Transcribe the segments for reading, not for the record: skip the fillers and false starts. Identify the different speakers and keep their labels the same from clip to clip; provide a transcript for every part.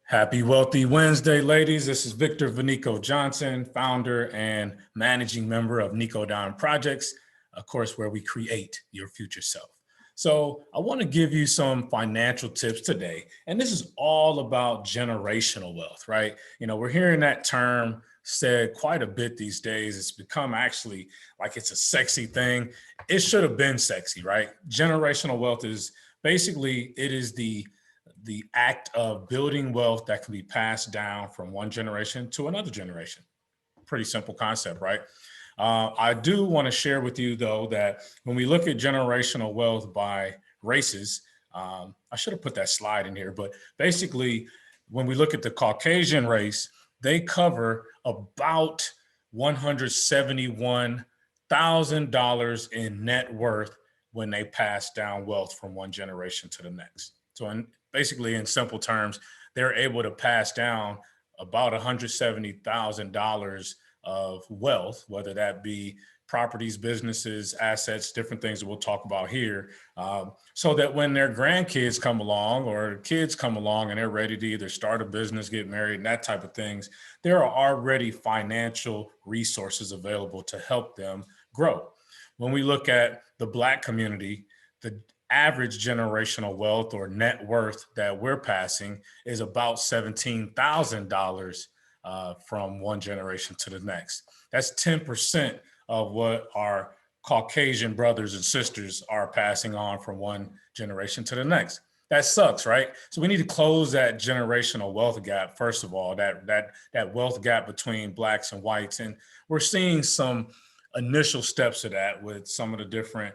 Speaker 1: Happy Wealthy Wednesday, ladies. This is Victor Vanico Johnson, founder and managing member of Nico Don Projects, of course, where we create your future self. So I want to give you some financial tips today. And this is all about generational wealth, right? We're hearing that term said quite a bit these days. It's become actually like it's a sexy thing. It should have been sexy, right? Generational wealth is basically, it is the act of building wealth that can be passed down from one generation to another generation. Pretty simple concept, right? I do want to share with you, though, that when we look at generational wealth by races, I should have put that slide in here, but basically, when we look at the Caucasian race, they cover about $171,000 in net worth when they pass down wealth from one generation to the next. So basically, in simple terms, they're able to pass down about $170,000 of wealth, whether that be properties, businesses, assets, different things that we'll talk about here, so that when their grandkids come along or kids come along and they're ready to either start a business, get married, and that type of things, there are already financial resources available to help them grow. When we look at the Black community, the average generational wealth or net worth that we're passing is about $17,000 from one generation to the next. That's 10% of what our Caucasian brothers and sisters are passing on from one generation to the next. That sucks, right? So we need to close that generational wealth gap, first of all, that wealth gap between Blacks and whites. And we're seeing some initial steps to that with some of the different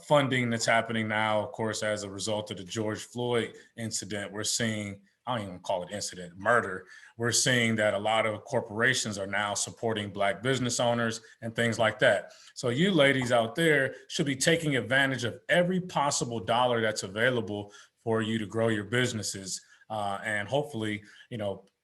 Speaker 1: funding that's happening now. Of course, as a result of the George Floyd incident, we're seeing, I don't even call it incident, murder. We're seeing that a lot of corporations are now supporting Black business owners and things like that. So you ladies out there should be taking advantage of every possible dollar that's available for you to grow your businesses. And hopefully,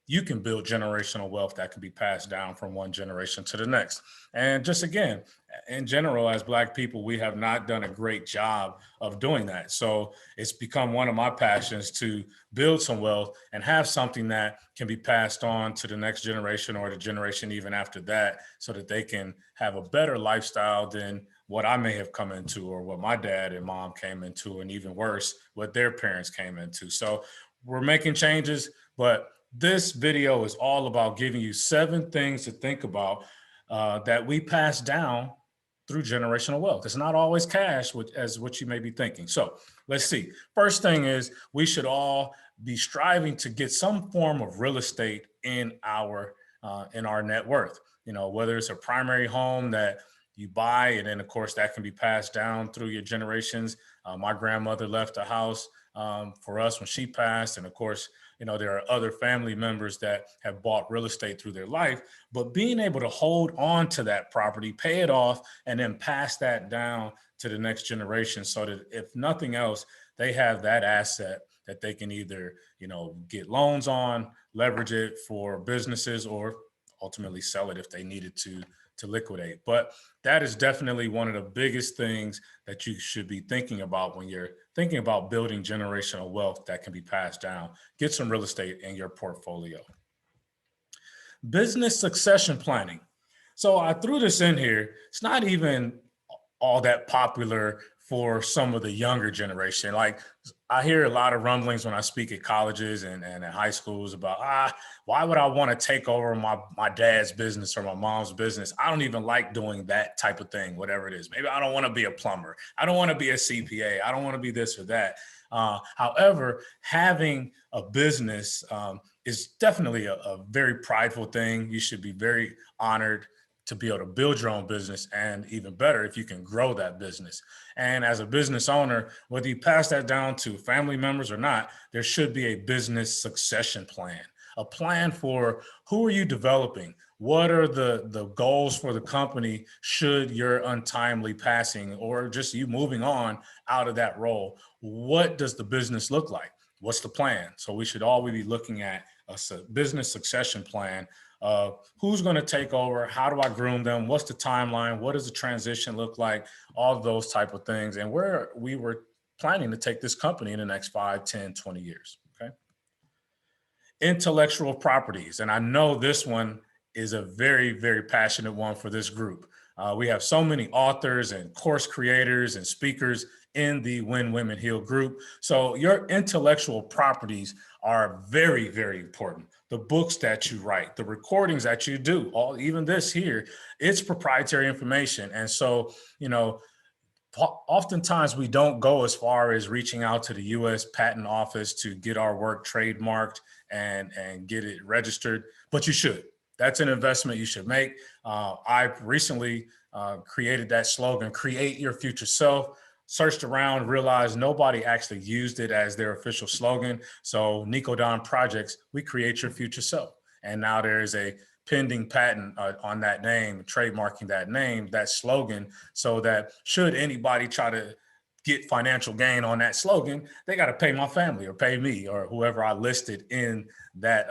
Speaker 1: you can build generational wealth that can be passed down from one generation to the next. And just again, in general, as Black people, we have not done a great job of doing that. So it's become one of my passions to build some wealth and have something that can be passed on to the next generation or the generation even after that, so that they can have a better lifestyle than what I may have come into or what my dad and mom came into, and even worse, what their parents came into. So we're making changes, but this video is all about giving you 7 things to think about that we pass down through generational wealth. It's not always cash, as what you may be thinking. So let's see. First thing is, we should all be striving to get some form of real estate in our net worth. Whether it's a primary home that you buy, and then of course that can be passed down through your generations. My grandmother left a house for us when she passed, and of course, there are other family members that have bought real estate through their life, but being able to hold on to that property, pay it off, and then pass that down to the next generation, so that if nothing else, they have that asset that they can either, get loans on, leverage it for businesses, or ultimately sell it if they needed to liquidate. But that is definitely one of the biggest things that you should be thinking about when you're thinking about building generational wealth that can be passed down. Get some real estate in your portfolio. Business succession planning. So I threw this in here. It's not even all that popular for some of the younger generation. Like, I hear a lot of rumblings when I speak at colleges and at high schools about, why would I want to take over my dad's business or my mom's business? I don't even like doing that type of thing, whatever it is. Maybe I don't want to be a plumber. I don't want to be a CPA. I don't want to be this or that. However, having a business is definitely a very prideful thing. You should be very honored to be able to build your own business, and even better if you can grow that business. And as a business owner, whether you pass that down to family members or not, there should be a business succession plan, a plan for who are you developing? What are the goals for the company should your untimely passing or just you moving on out of that role? What does the business look like? What's the plan? So we should always be looking at a business succession plan of who's going to take over, how do I groom them, what's the timeline, what does the transition look like, all of those type of things, and where we were planning to take this company in the next 5, 10, 20 years, okay? Intellectual properties. And I know this one is a very, very passionate one for this group. We have so many authors and course creators and speakers in the When Women Heal group. So your intellectual properties are very, very important. The books that you write, the recordings that you do, all even this here, it's proprietary information. And so, oftentimes we don't go as far as reaching out to the U.S. Patent Office to get our work trademarked and get it registered, but you should. That's an investment you should make. I've recently created that slogan, create your future self. Searched around, realized nobody actually used it as their official slogan. So Nico Don Projects, we create your future self. And now there is a pending patent on that name, trademarking that name, that slogan, so that should anybody try to get financial gain on that slogan, they got to pay my family or pay me or whoever I listed in that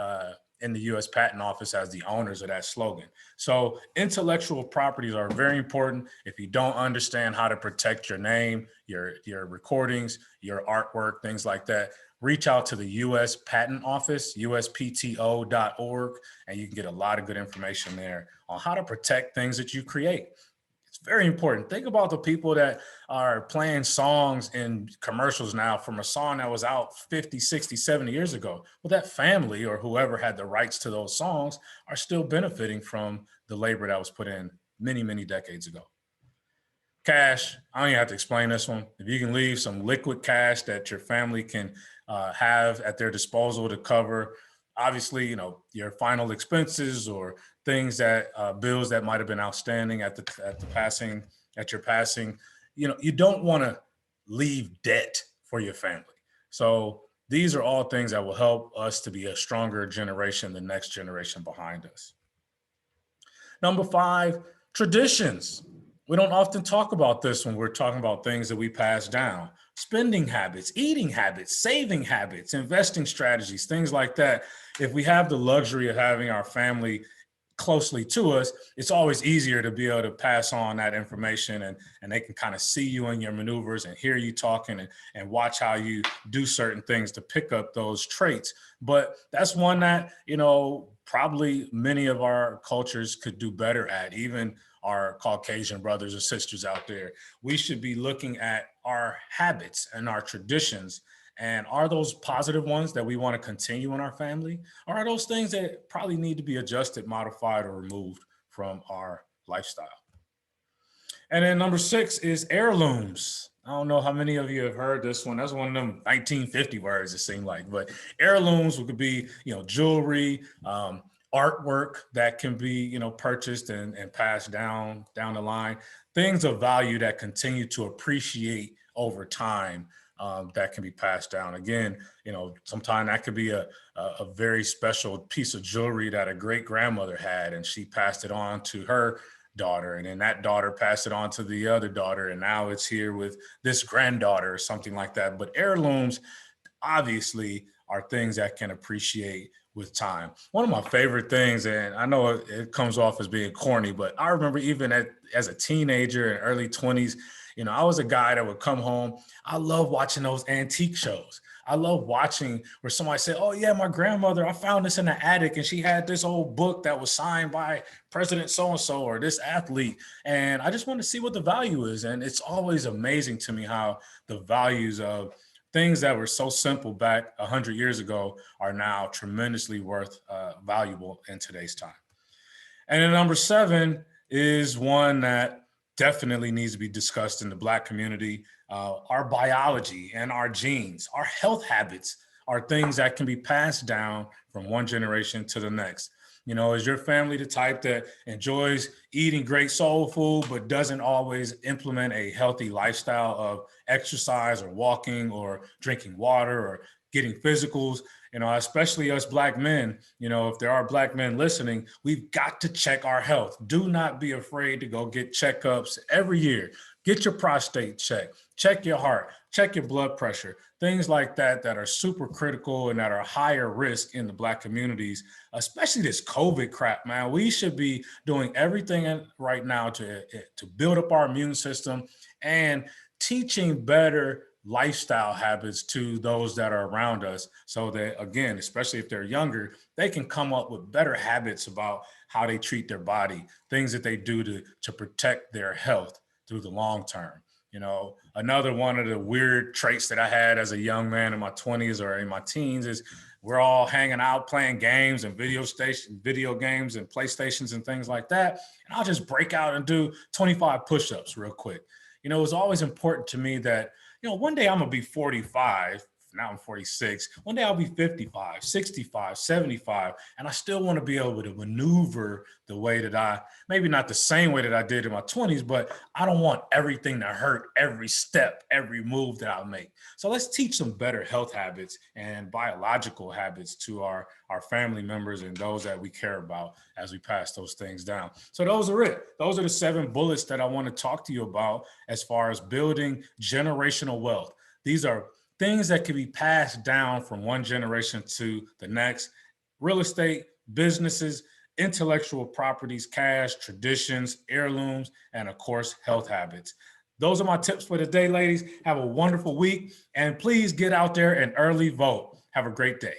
Speaker 1: in the U.S. Patent Office as the owners of that slogan. So intellectual properties are very important. If you don't understand how to protect your name, your recordings, your artwork, things like that, reach out to the U.S. Patent Office, uspto.org, and you can get a lot of good information there on how to protect things that you create. It's very important. Think about the people that are playing songs in commercials now from a song that was out 50, 60, 70 years ago. Well, that family or whoever had the rights to those songs are still benefiting from the labor that was put in many, many decades ago. Cash, I don't even have to explain this one. If you can leave some liquid cash that your family can have at their disposal to cover, obviously, your final expenses or things that bills that might have been outstanding at your passing, you don't want to leave debt for your family. So these are all things that will help us to be a stronger generation, the next generation behind us. Number 5, traditions. We don't often talk about this when we're talking about things that we pass down. Spending habits, eating habits, saving habits, investing strategies, things like that. If we have the luxury of having our family closely to us, it's always easier to be able to pass on that information and they can kind of see you in your maneuvers and hear you talking and watch how you do certain things to pick up those traits. But that's one that, probably many of our cultures could do better at, even our Caucasian brothers and sisters out there. We should be looking at our habits and our traditions. And are those positive ones that we want to continue in our family? Or are those things that probably need to be adjusted, modified, or removed from our lifestyle? And then number 6 is heirlooms. I don't know how many of you have heard this one. That's one of them 1950 words, it seemed like. But heirlooms could be, jewelry, artwork that can be, purchased and passed down the line. Things of value that continue to appreciate over time. That can be passed down. Again, sometimes that could be a very special piece of jewelry that a great grandmother had, and she passed it on to her daughter, and then that daughter passed it on to the other daughter, and now it's here with this granddaughter or something like that. But heirlooms obviously are things that can appreciate with time. One of my favorite things, and I know it comes off as being corny, but I remember even as a teenager in early 20s, I was a guy that would come home. I love watching those antique shows. I love watching where somebody said, oh yeah, my grandmother, I found this in the attic and she had this old book that was signed by President so-and-so or this athlete. And I just want to see what the value is. And it's always amazing to me how the values of things that were so simple back 100 years ago are now tremendously valuable in today's time. And then number 7 is one that definitely needs to be discussed in the Black community. Our biology and our genes, our health habits are things that can be passed down from one generation to the next. Is your family the type that enjoys eating great soul food, but doesn't always implement a healthy lifestyle of exercise or walking or drinking water or getting physicals? Especially us Black men, if there are Black men listening, we've got to check our health. Do not be afraid to go get checkups every year. Get your prostate checked, check your heart, check your blood pressure, things like that are super critical and that are higher risk in the Black communities, especially this COVID crap, man. We should be doing everything right now to build up our immune system and teaching better lifestyle habits to those that are around us, so that, again, especially if they're younger, they can come up with better habits about how they treat their body, things that they do to protect their health through the long term. Another one of the weird traits that I had as a young man in my 20s or in my teens is we're all hanging out playing games and video games and PlayStations and things like that. And I'll just break out and do 25 push-ups real quick. It was always important to me that, one day I'm going to be 45. Now I'm 46. One day I'll be 55, 65, 75. And I still want to be able to maneuver the way that maybe not the same way that I did in my 20s, but I don't want everything to hurt every step, every move that I make. So let's teach some better health habits and biological habits to our family members and those that we care about as we pass those things down. So those are it. Those are the 7 bullets that I want to talk to you about as far as building generational wealth. These are things that can be passed down from one generation to the next: real estate, businesses, intellectual properties, cash, traditions, heirlooms, and of course, health habits. Those are my tips for today, ladies. Have a wonderful week, and please get out there and early vote. Have a great day.